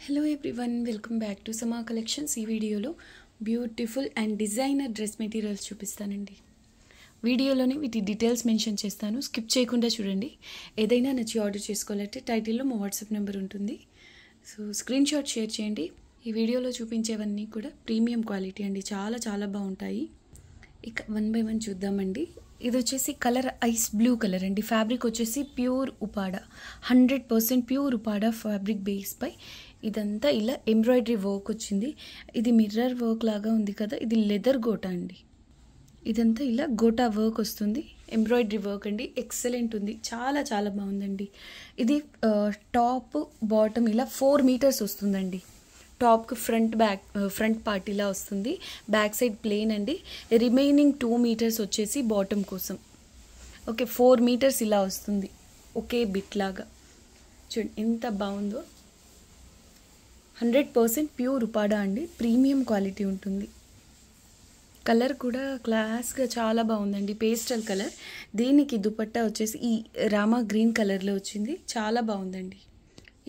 Hello everyone, welcome back to సమా collections. ఈ వీడియోలో beautiful and designer dress materials చూపిస్తానండి. వీడియోలోనే వీటి డీటెయిల్స్ మెన్షన్ చేస్తాను, స్కిప్ చేయకుండా చూడండి. ఏదైనా నచ్చి ఆర్డర్ చేసుకోవాలంటే టైటిల్లో మా వాట్సాప్ నెంబర్ ఉంటుంది, సో స్క్రీన్ షాట్ షేర్ చేయండి. ఈ వీడియోలో చూపించేవన్నీ కూడా ప్రీమియం క్వాలిటీ అండి, చాలా చాలా బాగుంటాయి. ఇక వన్ బై వన్ చూద్దామండి. ఇది వచ్చేసి కలర్ ఐస్ బ్లూ కలర్ అండి. ఫ్యాబ్రిక్ వచ్చేసి pure Uppada, 100% pure Uppada fabric base పై ఇదంతా ఇలా ఎంబ్రాయిడరీ వర్క్ వచ్చింది. ఇది మిర్రర్ వర్క్ లాగా ఉంది కదా, ఇది లెదర్ గోటా అండి. ఇదంతా ఇలా గోటా వర్క్ వస్తుంది, ఎంబ్రాయిడరీ వర్క్ అండి. ఎక్సలెంట్ ఉంది, చాలా చాలా బాగుందండి. ఇది టాప్ బాటమ్ ఇలా 4 మీటర్స్ వస్తుందండి. టాప్కి ఫ్రంట్ పార్ట్ ఇలా వస్తుంది, బ్యాక్ సైడ్ ప్లెయిన్ అండి. రిమైనింగ్ 2 మీటర్స్ వచ్చేసి బాటమ్ కోసం. ఓకే, 4 మీటర్స్ ఇలా వస్తుంది ఒకే బిట్ లాగా. చూడండి ఎంత బాగుందో. 100% ప్యూర్ ఉపాడా అండి, ప్రీమియం క్వాలిటీ ఉంటుంది. కలర్ కూడా క్లాస్గా చాలా బాగుందండి, పేస్టల్ కలర్. దీనికి దుపట్టా వచ్చేసి ఈ రామా గ్రీన్ కలర్లో వచ్చింది, చాలా బాగుందండి.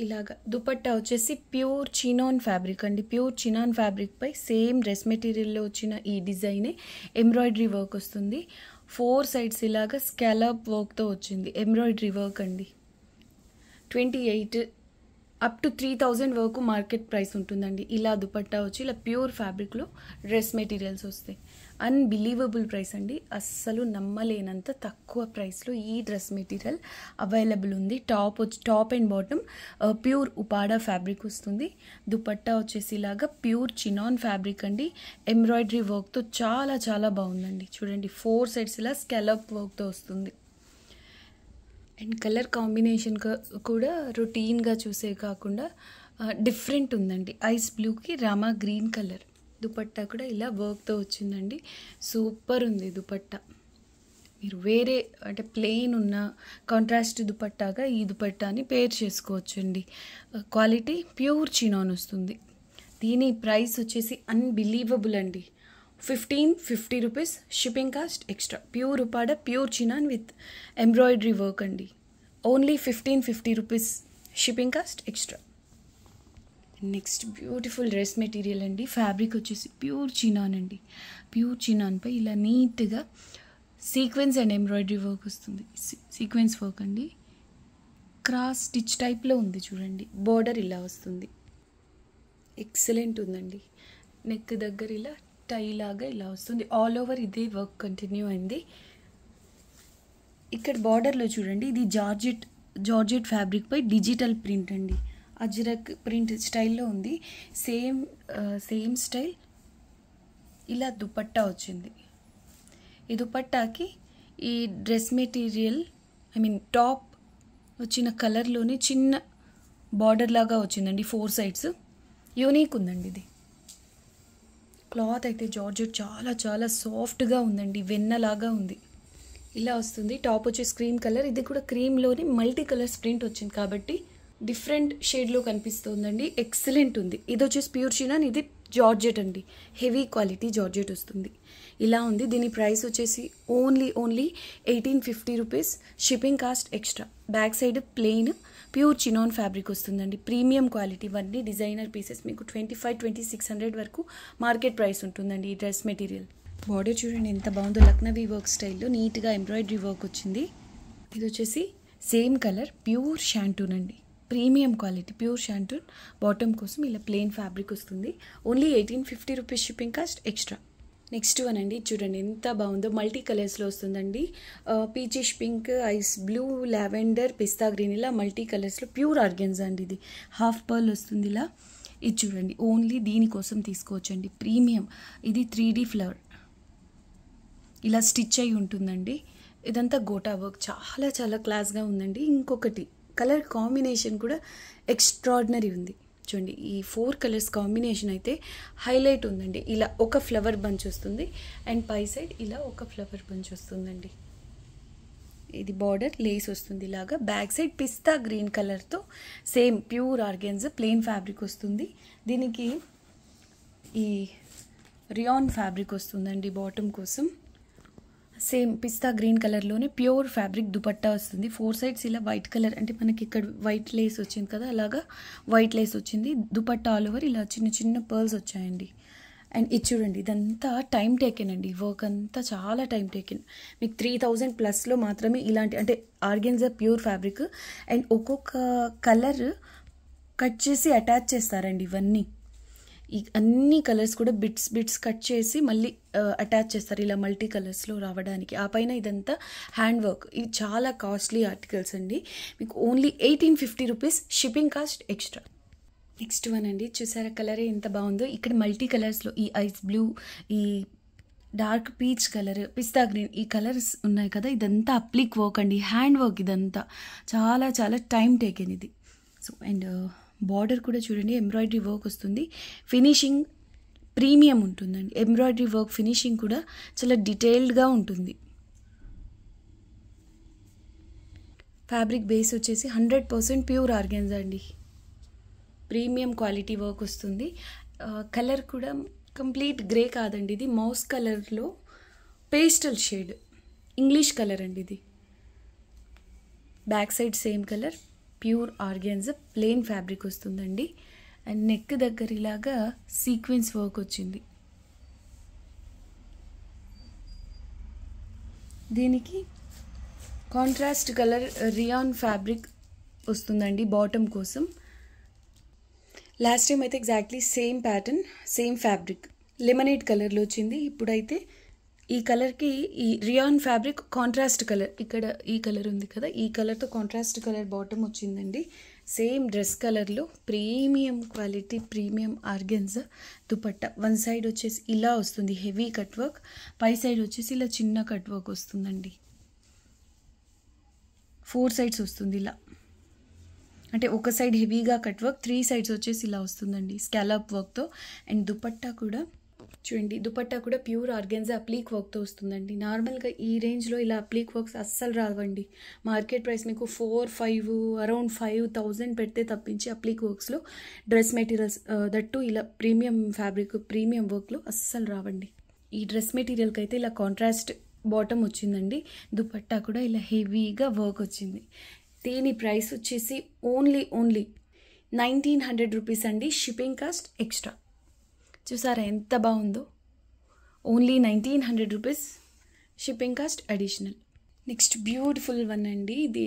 ఇలాగా దుపట్టా వచ్చేసి ప్యూర్ చినాన్ ఫ్యాబ్రిక్ అండి. ప్యూర్ చినాన్ ఫ్యాబ్రిక్ పై సేమ్ డ్రెస్ మెటీరియల్లో వచ్చిన ఈ డిజైనే ఎంబ్రాయిడరీ వర్క్ వస్తుంది. 4 సైడ్స్ ఇలాగా స్కాలప్ వర్క్తో వచ్చింది ఎంబ్రాయిడరీ వర్క్ అండి. 28 అప్ టు 3000 వరకు మార్కెట్ ప్రైస్ ఉంటుందండి. ఇలా దుపట్టా వచ్చి ఇలా ప్యూర్ ఫ్యాబ్రిక్లో డ్రెస్ మెటీరియల్స్ వస్తాయి. అన్బిలీవబుల్ ప్రైస్ అండి, అస్సలు నమ్మలేనంత తక్కువ ప్రైస్లో ఈ డ్రెస్ మెటీరియల్ అవైలబుల్ ఉంది. Top and bottom pure Uppada fabric వస్తుంది. దుపట్టా వచ్చేసి ఇలాగా ప్యూర్ చినాన్ ఫ్యాబ్రిక్ అండి, ఎంబ్రాయిడరీ వర్క్తో చాలా చాలా బాగుందండి. చూడండి 4 సైడ్స్ ఇలా స్కాలప్ వర్క్తో వస్తుంది. అండ్ కలర్ కాంబినేషన్ కూడా రొటీన్గా చూసే కాకుండా డిఫరెంట్ ఉందండి. ఐస్ బ్లూకి రామా గ్రీన్ కలర్. దుపట్టా కూడా ఇలా వర్క్తో వచ్చిందండి, సూపర్ ఉంది దుపట్టా. మీరు వేరే అంటే ప్లెయిన్ ఉన్న కాంట్రాస్ట్ దుపట్టాగా ఈ దుపట్టాని పేర్ చేసుకోవచ్చండి. క్వాలిటీ ప్యూర్ చినాన్ వస్తుంది. దీని ప్రైస్ వచ్చేసి అన్బిలీవబుల్ అండి. 1550 rupees, shipping cost extra. Pure Uppada pure chinon with embroidery work అండి. Only 1550 rupees, shipping cost extra. Next beautiful dress material అండి. ఫ్యాబ్రిక్ వచ్చేసి ప్యూర్ చినాన్ అండి. ప్యూర్ చినాన్పై ఇలా నీట్గా సీక్వెన్స్ అండ్ ఎంబ్రాయిడరీ వర్క్ వస్తుంది. సీక్వెన్స్ వర్క్ అండి, క్రాస్ స్టిచ్ టైప్లో ఉంది. చూడండి బోర్డర్ ఇలా వస్తుంది, ఎక్సలెంట్ ఉందండి. నెక్ దగ్గర ఇలా టై లాగా ఇలా వస్తుంది. ఆల్ ఓవర్ ఇదే వర్క్ కంటిన్యూ అయింది. ఇక్కడ బార్డర్లో చూడండి, ఇది జార్జెట్ ఫ్యాబ్రిక్ పై డిజిటల్ ప్రింట్ అండి. అజ్రక్ ప్రింట్ స్టైల్లో ఉంది. సేమ్ స్టైల్ ఇలా దుపట్టా వచ్చింది. ఈ దుపట్టాకి ఈ డ్రెస్ మెటీరియల్ టాప్ వచ్చిన కలర్లోనే చిన్న బార్డర్ లాగా వచ్చిందండి. 4 సైడ్స్ యూనిక్ ఉందండి. ఇది క్లాత్ అయితే జార్జెట్ చాలా చాలా సాఫ్ట్గా ఉందండి, వెన్నలాగా ఉంది. ఇలా వస్తుంది. టాప్ వచ్చేసి క్రీమ్ కలర్, ఇది కూడా క్రీమ్లోని మల్టీ కలర్స్ ప్రింట్ వచ్చింది కాబట్టి డిఫరెంట్ షేడ్లో కనిపిస్తుందండి. ఎక్సలెంట్ ఉంది. ఇది వచ్చేసి ప్యూర్ చినాన్, ఇది జార్జెట్ అండి, హెవీ క్వాలిటీ జార్జెట్ వస్తుంది. ఇలా ఉంది. దీని ప్రైస్ వచ్చేసి only 1850 rupees, shipping cost extra. Back side plain pure chinon fabric వస్తుందండి, ప్రీమియం క్వాలిటీ. ఇవన్నీ డిజైనర్ పీసెస్. మీకు 2500-2600 వరకు మార్కెట్ ప్రైస్ ఉంటుందండి ఈ డ్రెస్ మెటీరియల్. బార్డర్ చూడండి ఎంత బాగుందో, లక్నవీ వర్క్ స్టైల్లో నీట్గా ఎంబ్రాయిడరీ వర్క్ వచ్చింది. ఇది వచ్చేసి సేమ్ కలర్ ప్యూర్ షాంటూన్ అండి, premium quality pure shantoon. Bottom కోసం ఇలా ప్లెయిన్ ఫ్యాబ్రిక్ వస్తుంది. Only 1850 rupees, shipping cost extra. Next one అండి, చూడండి ఎంత బాగుందో, మల్టీ కలర్స్లో వస్తుందండి. Peachish pink, ice blue, lavender, pista green, ఇలా మల్టీ కలర్స్లో ప్యూర్ ఆర్గెన్జా అండి. ఇది హాఫ్ పర్ల్ వస్తుంది ఇలా. ఇది చూడండి, ఓన్లీ దీనికోసం తీసుకోవచ్చండి, ప్రీమియం. ఇది 3D ఫ్లవర్ ఇలా స్టిచ్ అయి ఉంటుందండి. ఇదంతా గోటా వర్క్, చాలా చాలా క్లాస్గా ఉందండి. ఇంకొకటి కలర్ కాంబినేషన్ కూడా ఎక్స్ట్రాడినరీ ఉంది. చూడండి ఈ 4 కలర్స్ కాంబినేషన్ అయితే హైలైట్ ఉందండి. ఇలా ఒక ఫ్లవర్ బంచ్ వస్తుంది అండ్ పై సైడ్ ఇలా ఒక ఫ్లవర్ బంచ్ వస్తుందండి. ఇది బార్డర్ లేస్ వస్తుంది ఇలాగా. బ్యాక్ సైడ్ పిస్తా గ్రీన్ కలర్తో same pure organza plain fabric వస్తుంది. దీనికి ఈ రియాన్ ఫ్యాబ్రిక్ వస్తుందండి బాటమ్ కోసం. సేమ్ పిస్తా గ్రీన్ కలర్లోనే ప్యూర్ ఫ్యాబ్రిక్ దుపట్టా వస్తుంది. 4 సైడ్స్ ఇలా వైట్ కలర్, అంటే మనకి ఇక్కడ వైట్ లేస్ వచ్చింది కదా, అలాగా వైట్ లేస్ వచ్చింది. దుపట్టా ఆల్ ఓవర్ ఇలా చిన్న చిన్న పర్ల్స్ వచ్చాయండి. అండ్ ఇది చూడండి, ఇదంతా టైం టేకెన్ అండి. వర్క్ అంతా చాలా టైం టేకెన్. మీకు 3000 ప్లస్లో మాత్రమే ఇలాంటి, అంటే ఆర్గెన్జా ప్యూర్ ఫ్యాబ్రిక్. అండ్ ఒక్కొక్క కలర్ కట్ చేసి అటాచ్ చేస్తారండి. ఇవన్నీ ఈ అన్ని కలర్స్ కూడా బిట్స్ కట్ చేసి మళ్ళీ అటాచ్ చేస్తారు ఇలా మల్టీ కలర్స్లో రావడానికి. ఆ పైన ఇదంతా హ్యాండ్ వర్క్. ఇవి చాలా కాస్ట్లీ ఆర్టికల్స్ అండి. మీకు only 1850 rupees, shipping cost extra. Next one అండి, చూసారా కలరే ఎంత బాగుందో. ఇక్కడ మల్టీ కలర్స్లో ఈ ఐస్ బ్లూ, ఈ డార్క్ పీచ్ కలర్, పిస్తా గ్రీన్, ఈ కలర్స్ ఉన్నాయి కదా, ఇదంతా అప్లిక్ వర్క్ అండి, హ్యాండ్ వర్క్. ఇదంతా చాలా చాలా టైం టేకెన్ ఇది. సో అండ్ బార్డర్ కూడా చూడండి, ఎంబ్రాయిడరీ వర్క్ వస్తుంది. ఫినిషింగ్ ప్రీమియం ఉంటుందండి. ఎంబ్రాయిడరీ వర్క్ ఫినిషింగ్ కూడా చాలా డీటెయిల్డ్గా ఉంటుంది. ఫ్యాబ్రిక్ బేస్ వచ్చేసి 100% ప్యూర్ ఆర్గాన్జా అండి. ప్రీమియం క్వాలిటీ వర్క్ వస్తుంది. కలర్ కూడా కంప్లీట్ గ్రే కాదండి, ఇది మౌస్ కలర్లో పేస్టల్ షేడ్, ఇంగ్లీష్ కలర్ అండి ఇది. Back side same colour, pure organza plain fabric వస్తుందండి. అండ్ నెక్ దగ్గర ఇలాగా సీక్వెన్స్ వర్క్ వచ్చింది. దీనికి కాంట్రాస్ట్ కలర్ రియాన్ ఫ్యాబ్రిక్ వస్తుందండి బాటమ్ కోసం. లాస్ట్ టైం అయితే exactly same pattern, same fabric lemonade కలర్లో వచ్చింది. ఇప్పుడైతే ఈ కలర్కి ఈ రియాన్ ఫ్యాబ్రిక్ కాంట్రాస్ట్ కలర్, ఇక్కడ ఈ కలర్ ఉంది కదా, ఈ కలర్తో కాంట్రాస్ట్ కలర్ బాటమ్ వచ్చిందండి. సేమ్ డ్రెస్ కలర్లో premium quality, premium organza dupatta. One side వచ్చేసి ఇలా వస్తుంది హెవీ కట్ వర్క్, పై సైడ్ వచ్చేసి ఇలా చిన్న కట్ వర్క్ వస్తుందండి. 4 సైడ్స్ వస్తుంది ఇలా, అంటే ఒక సైడ్ హెవీగా కట్ వర్క్, 3 సైడ్స్ వచ్చేసి ఇలా వస్తుందండి స్కాలప్ వర్క్తో. అండ్ దుపట్టా కూడా చూడండి, దుపట్టా కూడా ప్యూర్ ఆర్గాన్జా అప్లీక్ వర్క్తో వస్తుందండి. నార్మల్గా ఈ రేంజ్లో ఇలా అప్లీక్ వర్క్స్ అస్సలు రావండి. మార్కెట్ ప్రైస్ మీకు 4-5 అరౌండ్ 5000 పెడితే తప్పించి అప్లీక్ వర్క్స్లో డ్రెస్ మెటీరియల్స్ దట్టు ఇలా ప్రీమియం ఫ్యాబ్రిక్, ప్రీమియం వర్క్లో అస్సలు రావండి. ఈ డ్రెస్ మెటీరియల్కి అయితే ఇలా కాంట్రాస్ట్ బాటమ్ వచ్చిందండి. దుపట్టా కూడా ఇలా హెవీగా వర్క్ వచ్చింది. దీని ప్రైస్ వచ్చేసి ఓన్లీ 1900 రూపీస్ అండి, షిప్పింగ్ కాస్ట్ ఎక్స్ట్రా. చూసారా ఎంత బాగుందో, only 1900 rupees, shipping cost additional. Next beautiful one అండి, ఇది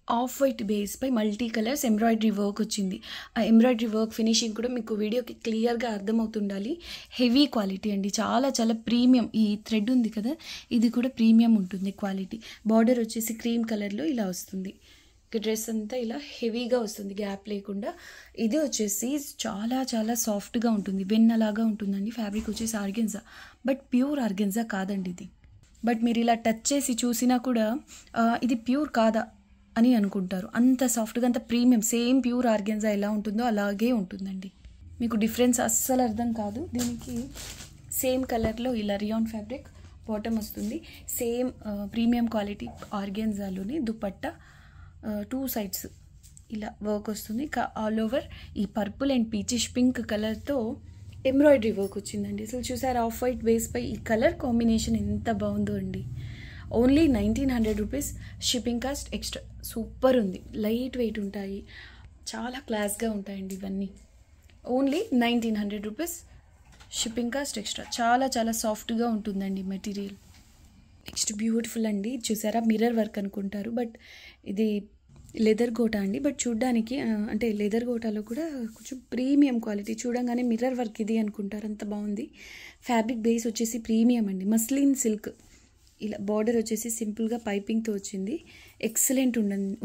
ఆఫ్ వైట్ బేస్ పై మల్టీ కలర్స్ ఎంబ్రాయిడరీ వర్క్ వచ్చింది. ఆ ఎంబ్రాయిడరీ వర్క్ ఫినిషింగ్ కూడా మీకు వీడియోకి క్లియర్గా అర్థమవుతుండాలి. హెవీ క్వాలిటీ అండి, చాలా చాలా ప్రీమియం. ఈ థ్రెడ్ ఉంది కదా, ఇది కూడా ప్రీమియం ఉంటుంది క్వాలిటీ. బార్డర్ వచ్చేసి క్రీమ్ కలర్లో ఇలా వస్తుంది. డ్రెస్ అంతా ఇలా హెవీగా వస్తుంది, గ్యాప్ లేకుండా. ఇది వచ్చేసి చాలా చాలా సాఫ్ట్గా ఉంటుంది, వెన్నలాగా ఉంటుందండి. ఫ్యాబ్రిక్ వచ్చేసి ఆర్గెన్జా, బట్ ప్యూర్ ఆర్గెన్జా కాదండి ఇది. బట్ మీరు ఇలా టచ్ చేసి చూసినా కూడా ఇది ప్యూర్ కాదా అని అనుకుంటారు. అంత సాఫ్ట్గా, అంత ప్రీమియం, సేమ్ ప్యూర్ ఆర్గెన్జా ఎలా ఉంటుందో అలాగే ఉంటుందండి. మీకు డిఫరెన్స్ అస్సలు అర్థం కాదు. దీనికి సేమ్ కలర్లో ఇలా రియాన్ ఫ్యాబ్రిక్ బాటమ్ వస్తుంది. సేమ్ ప్రీమియం క్వాలిటీ ఆర్గెన్జాలోని దుపట్టా 2 సైడ్స్ ఇలా వర్క్ వస్తుంది. ఆల్ ఓవర్ ఈ పర్పుల్ అండ్ పీచిష్ పింక్ కలర్తో ఎంబ్రాయిడరీ వర్క్ వచ్చిందండి. అసలు చూసారు ఆఫ్ వైట్ బేస్ పై ఈ కలర్ కాంబినేషన్ ఎంత బాగుందో అండి. Only 1900 rupees, shipping cost extra. Super ఉంది, లైట్ వెయిట్ ఉంటాయి, చాలా క్లాస్గా ఉంటాయండి ఇవన్నీ. Only 1900 rupees, shipping cost extra. చాలా చాలా సాఫ్ట్గా ఉంటుందండి మెటీరియల్. నెక్స్ట్ బ్యూటిఫుల్ అండి, చూసారా మిర్రర్ వర్క్ అనుకుంటారు, బట్ ఇది లెదర్ గోటా అండి. బట్ చూడ్డానికి అంటే లెదర్ గోటాలో కూడా కొంచెం ప్రీమియం క్వాలిటీ, చూడంగానే మిర్రర్ వర్క్ ఇది అనుకుంటారు, అంత బాగుంది. ఫ్యాబ్రిక్ బేస్ వచ్చేసి ప్రీమియం అండి, మస్లిన్ సిల్క్. ఇలా బార్డర్ వచ్చేసి సింపుల్గా పైపింగ్తో వచ్చింది. ఎక్సలెంట్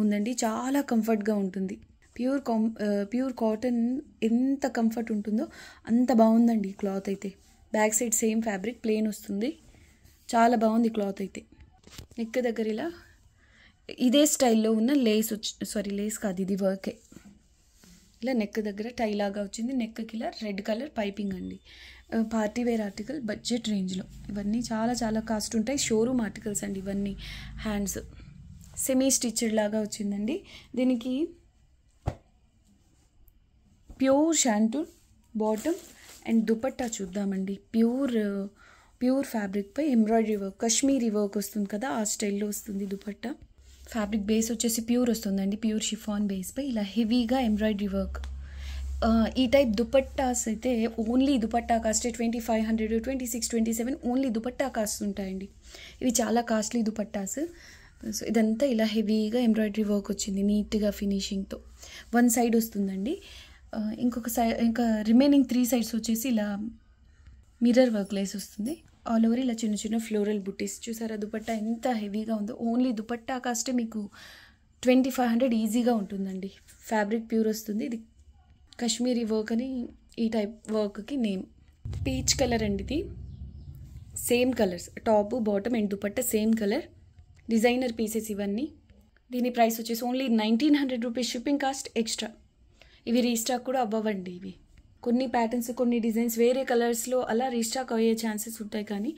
ఉందండి, చాలా కంఫర్ట్గా ఉంటుంది. ప్యూర్ కాటన్ ఎంత కంఫర్ట్ ఉంటుందో అంత బాగుందండి క్లాత్ అయితే. Back side same fabric plain వస్తుంది, చాలా బాగుంది క్లాత్ అయితే. నెక్ దగ్గర ఇలా ఇదే స్టైల్లో ఉన్న లేస్ లేస్ కాదు, ఇది వర్కే. ఇలా నెక్ దగ్గర టై లాగా వచ్చింది. నెక్కి ఇలా రెడ్ కలర్ పైపింగ్ అండి. పార్టీ వేర్ ఆర్టికల్, బడ్జెట్ రేంజ్లో. ఇవన్నీ చాలా చాలా కాస్ట్ ఉంటాయి, షోరూమ్ ఆర్టికల్స్ అండి ఇవన్నీ. హ్యాండ్స్ సెమీ స్టిచ్డ్ లాగా వచ్చిందండి. దీనికి pure shantoon bottom and dupatta చూద్దామండి. ప్యూర్ ఫ్యాబ్రిక్పై ఎంబ్రాయిడరీ వర్క్, కశ్మీరీ వర్క్ వస్తుంది కదా, ఆ స్టైల్లో వస్తుంది దుపట్టా. ఫ్యాబ్రిక్ బేస్ వచ్చేసి ప్యూర్ వస్తుందండి, ప్యూర్ షిఫాన్ బేస్పై ఇలా హెవీగా ఎంబ్రాయిడరీ వర్క్. ఈ టైప్ దుపట్టాస్ అయితే only dupatta cost 2500, 26, 27 only dupatta cost ఉంటాయండి. ఇవి చాలా కాస్ట్లీ దుపట్టాస్. సో ఇదంతా ఇలా హెవీగా ఎంబ్రాయిడరీ వర్క్ వచ్చింది నీట్గా ఫినిషింగ్తో. వన్ సైడ్ వస్తుందండి, ఇంకొక సైడ్ ఇంకా రిమైనింగ్ 3 సైడ్స్ వచ్చేసి ఇలా మిర్రర్ వర్క్ లేస్ వస్తుంది. ఆల్ ఓవర్ ఇలా చిన్న చిన్న ఫ్లోరల్ బుట్టీస్. చూసారా దుపట్టా ఎంత హెవీగా ఉందో. ఓన్లీ దుపట్టా కాస్టే మీకు 2500 ఈజీగా ఉంటుందండి. ఫ్యాబ్రిక్ ప్యూర్ వస్తుంది. ఇది కాశ్మీరీ వర్క్ అని ఈ టైప్ వర్క్కి నేమ్. పీచ్ కలర్ అండి ఇది. Same colours, top bottom and dupatta same colour. Designer pieces ఇవన్నీ. దీని ప్రైస్ వచ్చేసి only 1900 rupees, shipping cost extra. ఇవి రీస్టాక్ కూడా అవ్వండి. ఇవి కొన్ని ప్యాటర్న్స్, కొన్ని డిజైన్స్ వేరే కలర్స్లో అలా రీస్టాక్ అయ్యే ఛాన్సెస్ ఉంటాయి, కానీ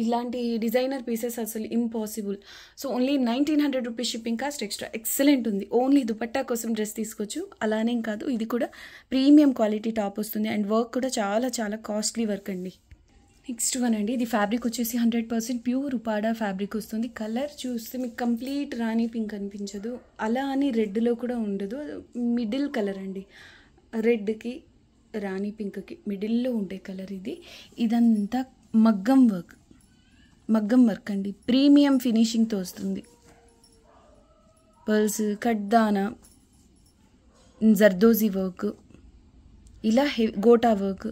ఇలాంటి డిజైనర్ పీసెస్ అసలు impossible. So only 1900 rupees, shipping cost extra. Excellent ఉంది. ఓన్లీ దుపట్టా కోసం డ్రెస్ తీసుకోవచ్చు. అలానే కాదు, ఇది కూడా ప్రీమియం క్వాలిటీ టాప్ వస్తుంది అండ్ వర్క్ కూడా చాలా చాలా కాస్ట్లీ వర్క్ అండి. నెక్స్ట్ వన్ అండి, ఇది ఫ్యాబ్రిక్ వచ్చేసి 100% ప్యూర్ ఉపాడా ఫ్యాబ్రిక్ వస్తుంది. కలర్ చూస్తే మీకు కంప్లీట్ రాణి పింక్ అనిపించదు, అలా అని రెడ్లో కూడా ఉండదు. మిడిల్ కలర్ అండి, రెడ్కి రాణి పింక్కి మిడిల్లో ఉండే కలర్ ఇది. ఇదంతా మగ్గం వర్క్ అండి, ప్రీమియం ఫినిషింగ్తో వస్తుంది. పర్ల్స్, కడ్దానా, జర్దోజీ వర్క్, ఇలా గోటా వర్క్,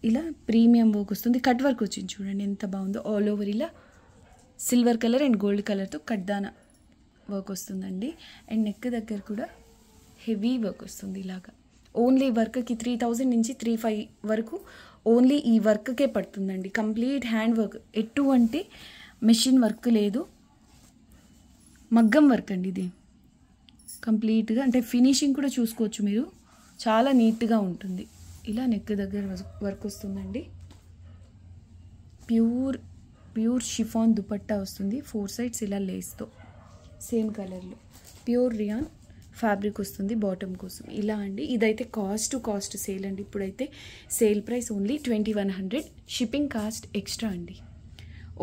ఇలా ప్రీమియం వర్క్ వస్తుంది. కట్ వర్క్ వచ్చింది చూడండి ఎంత బాగుందో. ఆల్ ఓవర్ ఇలా సిల్వర్ కలర్ అండ్ గోల్డ్ కలర్తో కడ్దానా వర్క్ వస్తుందండి. అండ్ నెక్ దగ్గర కూడా హెవీ వర్క్ వస్తుంది ఇలాగా. ఓన్లీ వర్క్కి 3000 నుంచి 3500 వరకు ఓన్లీ ఈ వర్క్కే పడుతుందండి. కంప్లీట్ హ్యాండ్ వర్క్, ఎటువంటి మెషిన్ వర్క్ లేదు, మగ్గం వర్క్ అండి ఇది కంప్లీట్గా. అంటే ఫినిషింగ్ కూడా చూసుకోవచ్చు మీరు, చాలా నీట్గా ఉంటుంది. ఇలా నెక్ దగ్గర వర్క్ వస్తుందండి. ప్యూర్ షిఫాన్ దుపట్టా వస్తుంది, 4 సైడ్స్ ఇలా లేస్తో సేమ్ కలర్లో. ప్యూర్ రియాన్ ఫ్యాబ్రిక్ వస్తుంది బాటమ్ కోసం. ఇలా అండి. ఇదైతే కాస్ట్ సేల్ అండి. ఇప్పుడైతే sale price only 2100, shipping cost extra అండి.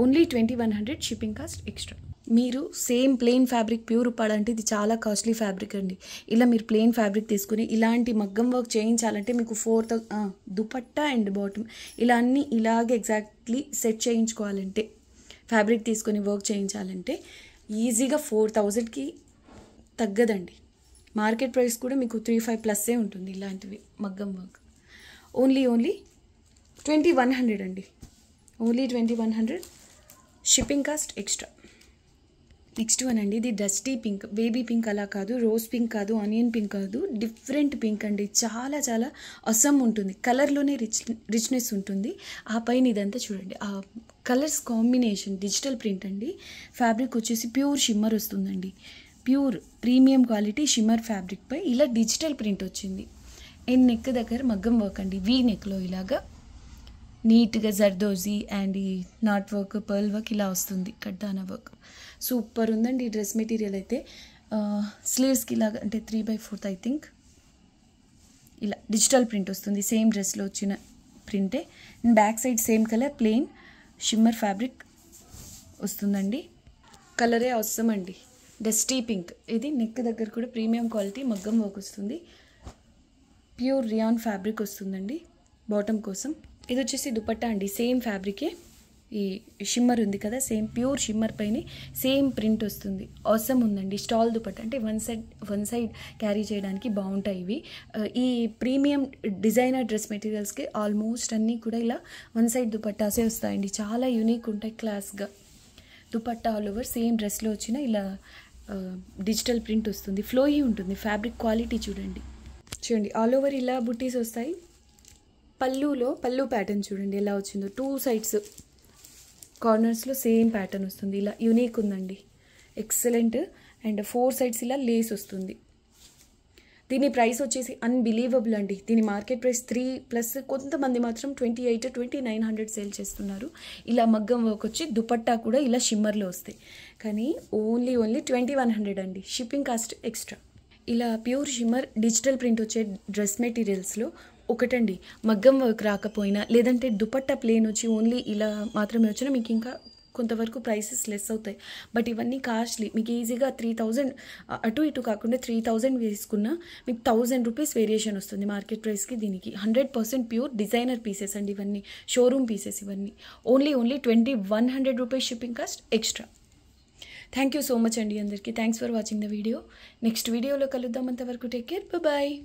Only 2100, shipping cost extra. మీరు same plain fabric pure Uppada అంటే ఇది చాలా కాస్ట్లీ ఫ్యాబ్రిక్ అండి. ఇలా మీరు ప్లెయిన్ ఫ్యాబ్రిక్ తీసుకుని ఇలాంటి మగ్గం వర్క్ చేయించాలంటే మీకు 4000 దుపట్టా అండ్ బాటమ్ ఇలా అన్నీ ఇలాగే ఎగ్జాక్ట్లీ సెట్ చేయించుకోవాలంటే, ఫ్యాబ్రిక్ తీసుకొని వర్క్ చేయించాలంటే ఈజీగా 4000కి తగ్గదండి. మార్కెట్ ప్రైస్ కూడా మీకు 35+ ఉంటుంది ఇలాంటివి మగ్గం వర్క్. ఓన్లీ 2100 అండి. Only 2100, shipping cost extra. Next one అండి, ఇది డస్టీ పింక్, బేబీ పింక్ అలా కాదు, రోజ్ పింక్ కాదు, ఆనియన్ పింక్ కాదు, డిఫరెంట్ పింక్ అండి. చాలా చాలా అసమ్ ఉంటుంది, కలర్లోనే రిచ్నెస్ ఉంటుంది. ఆ పైన ఇదంతా చూడండి, ఆ కలర్స్ కాంబినేషన్ డిజిటల్ ప్రింట్ అండి. ఫ్యాబ్రిక్ వచ్చేసి ప్యూర్ షిమ్మర్ వస్తుందండి. ప్యూర్ ప్రీమియం క్వాలిటీ షిమ్మర్ ఫ్యాబ్రిక్పై ఇలా డిజిటల్ ప్రింట్ వచ్చింది. అండ్ నెక్ దగ్గర మగ్గం వర్క్ అండి, వీ నెక్లో ఇలాగా నీట్గా జర్దోజీ అండ్ ఈ నాట్ వర్క్, పర్ల్ వర్క్ ఇలా వస్తుంది, కడ్దానా వర్క్. సూపర్ ఉందండి ఈ డ్రెస్ మెటీరియల్ అయితే. స్లీవ్స్కి ఇలాగా అంటే 3/4 ఐ థింక్ ఇలా డిజిటల్ ప్రింట్ వస్తుంది, సేమ్ డ్రెస్లో వచ్చిన ప్రింటే. And back side same colour plain shimmer fabric వస్తుందండి. కలరే అవసరం అండి, డస్టీ పింక్. ఇది నెక్ దగ్గర కూడా ప్రీమియం క్వాలిటీ మగ్గం వర్క్ వస్తుంది. ప్యూర్ రియాన్ ఫ్యాబ్రిక్ వస్తుందండి బాటమ్ కోసం. ఇది వచ్చేసి దుపట్టా అండి, సేమ్ ఫ్యాబ్రికే. ఈ షిమ్మర్ ఉంది కదా, సేమ్ ప్యూర్ షిమ్మర్ పైన సేమ్ ప్రింట్ వస్తుంది. ఆసమ్ ఉందండి. స్టాల్ దుపట్టా అంటే వన్ సైడ్ క్యారీ చేయడానికి బాగుంటాయి ఇవి. ఈ ప్రీమియం డిజైనర్ డ్రెస్ మెటీరియల్స్కి ఆల్మోస్ట్ అన్నీ కూడా ఇలా వన్ సైడ్ దుపట్టాసే వస్తాయండి. చాలా యూనిక్ ఉంటాయి, క్లాస్గా. దుపట్టా ఆల్ ఓవర్ సేమ్ డ్రెస్లో వచ్చిన ఇలా డిజిటల్ ప్రింట్ వస్తుంది. ఫ్లోయీ ఉంటుంది. ఫ్యాబ్రిక్ క్వాలిటీ చూడండి ఆల్ ఓవర్ ఇలా బుట్టీస్ వస్తాయి. పళ్ళు ప్యాటర్న్ చూడండి ఎలా వచ్చిందో. 2 సైడ్స్ కార్నర్స్లో సేమ్ ప్యాటర్న్ వస్తుంది. ఇలా యూనిక్ ఉందండి, ఎక్సలెంట్. అండ్ 4 సైడ్స్ ఇలా లేస్ వస్తుంది. దీని ప్రైస్ వచ్చేసి అన్బిలీవబుల్ అండి. దీని మార్కెట్ ప్రైస్ 3+, కొంతమంది మాత్రం 28, 2900 సేల్ చేస్తున్నారు. ఇలా మగ్గం వర్క్ వచ్చి దుపట్టా కూడా ఇలా షిమ్మర్లో వస్తాయి. కానీ ఓన్లీ 2100 అండి, షిప్పింగ్ కాస్ట్ ఎక్స్ట్రా. ఇలా ప్యూర్ షిమ్మర్ డిజిటల్ ప్రింట్ వచ్చే డ్రెస్ మెటీరియల్స్లో ఒకటండి, మగ్గం వర్క్ రాకపోయినా లేదంటే దుపట్టా ప్లేన్ వచ్చి ఓన్లీ ఇలా మాత్రమే వచ్చినా మీకు ఇంకా కొంతవరకు ప్రైసెస్ లెస్ అవుతాయి. బట్ ఇవన్నీ కాస్ట్లీ. మీకు ఈజీగా 3000 అటు ఇటు కాకుండా 3000 వేసుకున్నా మీకు 1000 రూపీస్ వేరియేషన్ వస్తుంది మార్కెట్ ప్రైస్కి. దీనికి 100% ప్యూర్ డిజైనర్ పీసెస్ అండి ఇవన్నీ, షోరూమ్ పీసెస్ ఇవన్నీ. Only 2100 rupees shipping cost extra. Thank you so much అండి అందరికీ. Thanks for watching the video. Next వీడియోలో కలుద్దాం. అంతవరకు టేక్ కేర్, బాయ్.